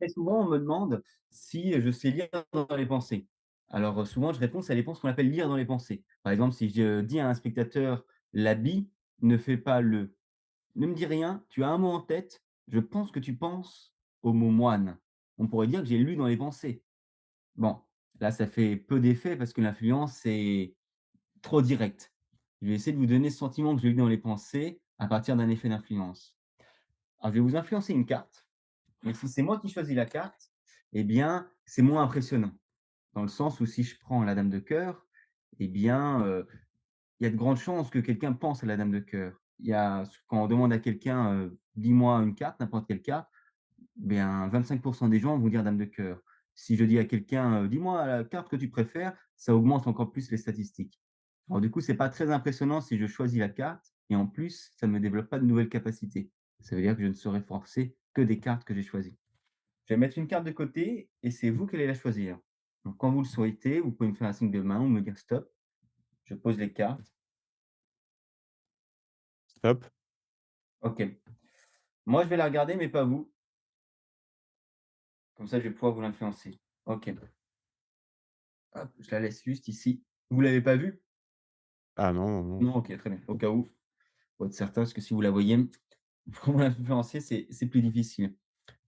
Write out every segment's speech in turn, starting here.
Très souvent, on me demande si je sais lire dans les pensées. Alors, souvent, je réponds: «Ça dépend ce qu'on appelle lire dans les pensées». Par exemple, si je dis à un spectateur: «L'habit ne fait pas le». Ne me dis rien, tu as un mot en tête, je pense que tu penses au mot moine. On pourrait dire que j'ai lu dans les pensées. Bon, là, ça fait peu d'effet parce que l'influence est trop directe. Je vais essayer de vous donner ce sentiment que j'ai lu dans les pensées à partir d'un effet d'influence. Alors, je vais vous influencer une carte, mais si c'est moi qui choisis la carte, eh bien, c'est moins impressionnant. Dans le sens où si je prends la dame de cœur, eh bien, il y a de grandes chances que quelqu'un pense à la dame de cœur. Il y a quand on demande à quelqu'un, «Dis-moi une carte», n'importe quelle carte, bien 25 des gens vont dire dame de cœur. Si je dis à quelqu'un, «Dis-moi la carte que tu préfères», ça augmente encore plus les statistiques. Alors du coup, c'est pas très impressionnant si je choisis la carte et en plus, ça ne me développe pas de nouvelles capacités. Ça veut dire que je ne saurais forcer que des cartes que j'ai choisies. Je vais mettre une carte de côté et c'est vous qui allez la choisir. Donc quand vous le souhaitez, vous pouvez me faire un signe de main ou me dire: «Stop». Je pose les cartes. Stop. OK. Moi, je vais la regarder, mais pas vous. Comme ça, je vais pouvoir vous l'influencer. OK. Hop, je la laisse juste ici. Vous l'avez pas vue? Ah non, non, non. Non, OK, très bien. Au cas où, pour être certain, parce que si vous la voyez, pour l'influencer, c'est plus difficile.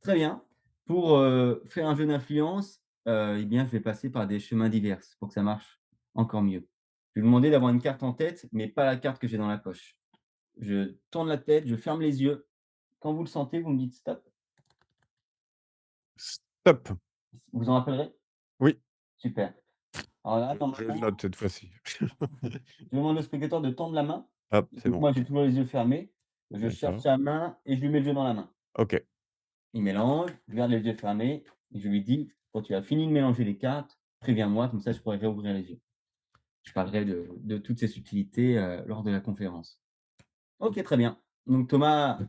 Très bien. Pour, faire un jeu d'influence, eh bien, je vais passer par des chemins divers pour que ça marche encore mieux. Je vais vous demander d'avoir une carte en tête, mais pas la carte que j'ai dans la poche. Je tourne la tête, je ferme les yeux. Quand vous le sentez, vous me dites: «Stop». Stop. Vous en rappellerez? Oui, Super. Alors là, je le normalement, note cette fois-ci. je demande au spectateur de tendre la main. Hop, c'est Donc bon. moi, j'ai toujours les yeux fermés. Je cherche D'accord. sa main et je lui mets le jeu dans la main. OK. Il mélange, je garde les yeux fermés et je lui dis: «Quand tu as fini de mélanger les cartes, préviens-moi, comme ça je pourrai réouvrir les yeux». Je parlerai de toutes ces subtilités, lors de la conférence. OK, très bien. Donc Thomas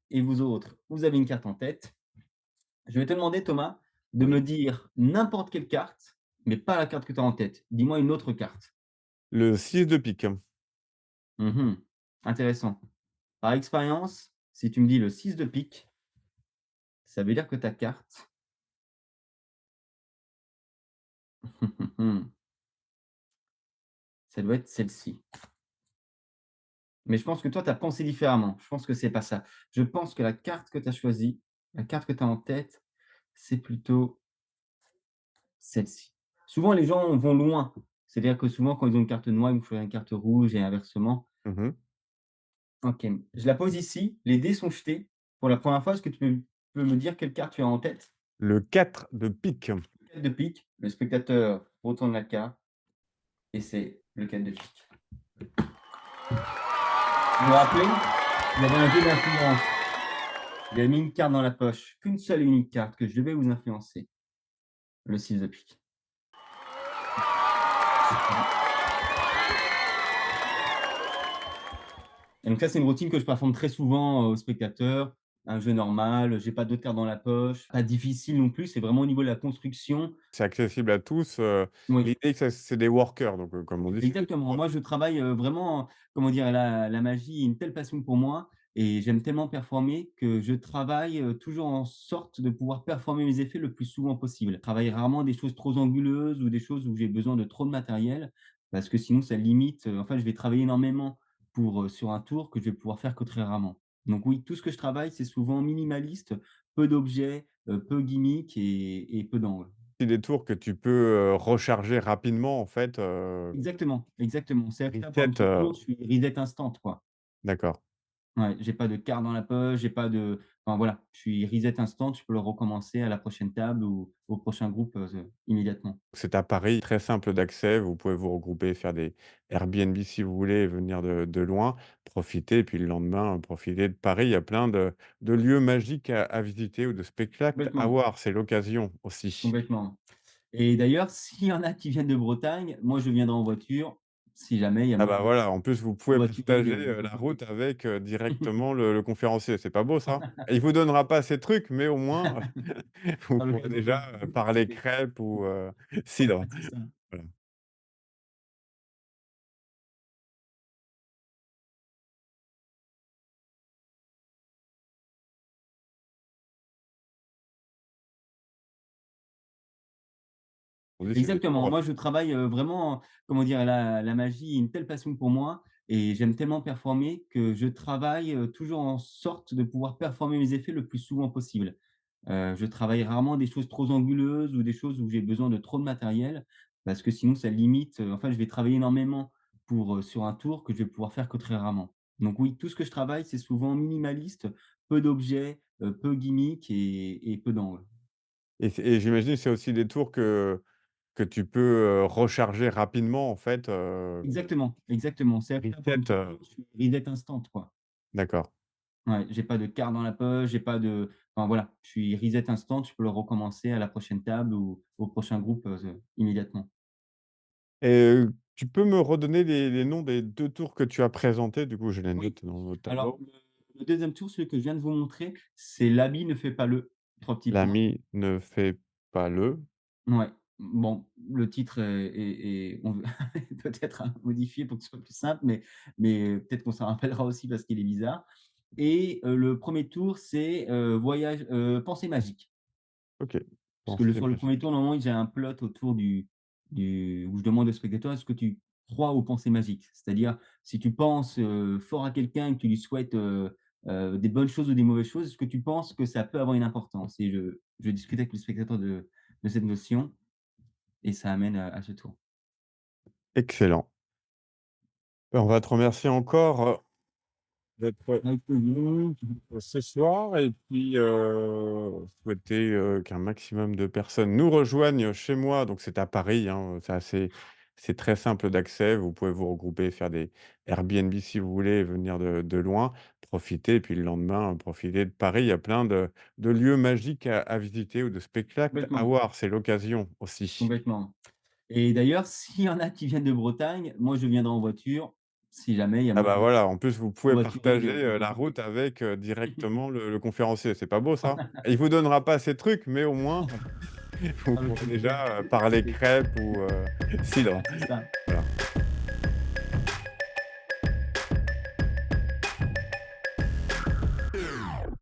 et vous autres, vous avez une carte en tête. Je vais te demander Thomas, de me Oui. dire n'importe quelle carte, mais pas la carte que tu as en tête. Dis-moi une autre carte. Le 6 de pique. Mmh. Intéressant. Par expérience, si tu me dis le 6 de pique, ça veut dire que ta carte, ça doit être celle-ci. Mais je pense que toi, tu as pensé différemment. Je pense que c'est pas ça. Je pense que la carte que tu as choisie, la carte que tu as en tête, c'est plutôt celle-ci. Souvent, les gens vont loin. C'est-à-dire que souvent, quand ils ont une carte noire, ils vont choisir une carte rouge et inversement. Mmh. OK. Je la pose ici. Les dés sont jetés. Pour la première fois, est-ce que tu peux me dire quelle carte tu as en tête? Le 4 de pique. 4 de pique. Le spectateur retourne la carte et c'est le 4 de pique. Vous vous rappelez? Il y avait un jeu d'influence. J'avais mis une carte dans la poche, qu'une seule et unique carte que je devais vous influencer, le 6 de pique. Et donc ça, c'est une routine que je performe très souvent, aux spectateurs. Un jeu normal, j'ai pas d'autres cartes dans la poche, pas difficile non plus, c'est vraiment au niveau de la construction. C'est accessible à tous, Oui, l'idée que ça c'est des workers donc comme on dit, c'est des exactement. pros. Moi, je travaille, vraiment, comment dire? La magie est une telle passion pour moi et j'aime tellement performer que je travaille, toujours en sorte de pouvoir performer mes effets le plus souvent possible. Je travaille rarement des choses trop anguleuses ou des choses où j'ai besoin de trop de matériel parce que sinon ça limite, en fait, je vais travailler énormément pour, sur un tour que je vais pouvoir faire que très rarement. Donc oui, tout ce que je travaille, c'est souvent minimaliste, peu d'objets, peu gimmick et peu d'angles. C'est des tours que tu peux, recharger rapidement en fait, Exactement, exactement. C'est-à-dire que là, pour un reset, petit tour, je suis reset instant, quoi. d'accord. Ouais, j'ai pas de carte dans la poche, j'ai pas de enfin voilà, je suis reset instant, je peux le recommencer à la prochaine table ou au prochain groupe, immédiatement. C'est à Paris, très simple d'accès. Vous pouvez vous regrouper, faire des Airbnb si vous voulez et venir de loin, profiter et puis le lendemain, profiter de Paris. Il y a plein de lieux magiques à visiter ou de spectacles à Complètement, voir. C'est l'occasion aussi. complètement. Et d'ailleurs, s'il y en a qui viennent de Bretagne, moi je viendrai en voiture, si jamais il y a Ah bah, moyen voilà, en plus vous en pouvez voiture partager, de la profiter. route avec, directement le conférencier. C'est pas beau ça? Il vous donnera pas ces trucs, mais au moins vous À pourrez l'occasion de déjà, parler profiter. crêpes ou, Ouais, cidre. c'est ça. Voilà. On dit c'est des Exactement. tours, Moi, je travaille, vraiment, comment dire? La magie est une telle passion pour moi et j'aime tellement performer que je travaille, toujours en sorte de pouvoir performer mes effets le plus souvent possible. Je travaille rarement des choses trop anguleuses ou des choses où j'ai besoin de trop de matériel parce que sinon ça limite, en fait, je vais travailler énormément sur un tour que je vais pouvoir faire que très rarement. Donc oui, tout ce que je travaille, c'est souvent minimaliste, peu d'objets, peu gimmick et peu d'angles. et j'imagine c'est aussi des tours que tu peux, recharger rapidement en fait, Exactement, exactement. C'est agréable pour une reset, photo, je suis reset instant, quoi. d'accord. Ouais, j'ai pas de carte dans la poche, j'ai pas de enfin voilà, je suis reset instant, je peux le recommencer à la prochaine table ou au prochain groupe, immédiatement. Et tu peux me redonner les noms des 2 tours que tu as présentés? Du coup, je les Oui, note dans le alors tableau. le 2e tour, celui que je viens de vous montrer, c'est «L'habit ne fait pas le», 3 petits points. L'ami ne fait pas le Ouais, bon, le titre est on peut-être modifié pour que ce soit plus simple, mais peut-être qu'on s'en rappellera aussi parce qu'il est bizarre et le 1er tour, c'est, voyage pensée magique. OK. Parce que Pensée sur le premier magique. tour, normalement, j'ai un plot autour du où je demande au spectateur: «Est-ce que tu crois aux pensées magiques?» C'est-à-dire, si tu penses, fort à quelqu'un et que tu lui souhaites, des bonnes choses ou des mauvaises choses, est-ce que tu penses que ça peut avoir une importance? Et je discute avec le spectateur de cette notion et ça amène à ce tour. Excellent. On va te remercier encore, d'être Avec plaisir. ce soir et puis, souhaiter, qu'un maximum de personnes nous rejoignent chez moi. Donc c'est à Paris, hein, c'est très simple d'accès. Vous pouvez vous regrouper, faire des Airbnb si vous voulez et venir de loin, profiter et puis le lendemain, profiter de Paris. Il y a plein de lieux magiques à visiter ou de spectacles à Complètement, voir. C'est l'occasion aussi. complètement. Et d'ailleurs, s'il y en a qui viennent de Bretagne, moi, je viendrai en voiture, si jamais il y a Ah bah, moyen de voilà, en plus vous pouvez covoiturer, partager, quelques la jours. route avec, directement le conférencier. C'est pas beau ça? Il vous donnera pas ces trucs, mais au moins vous Avec pourrez plaisir. déjà, parler crêpes ou cidre. C'est ça. Voilà.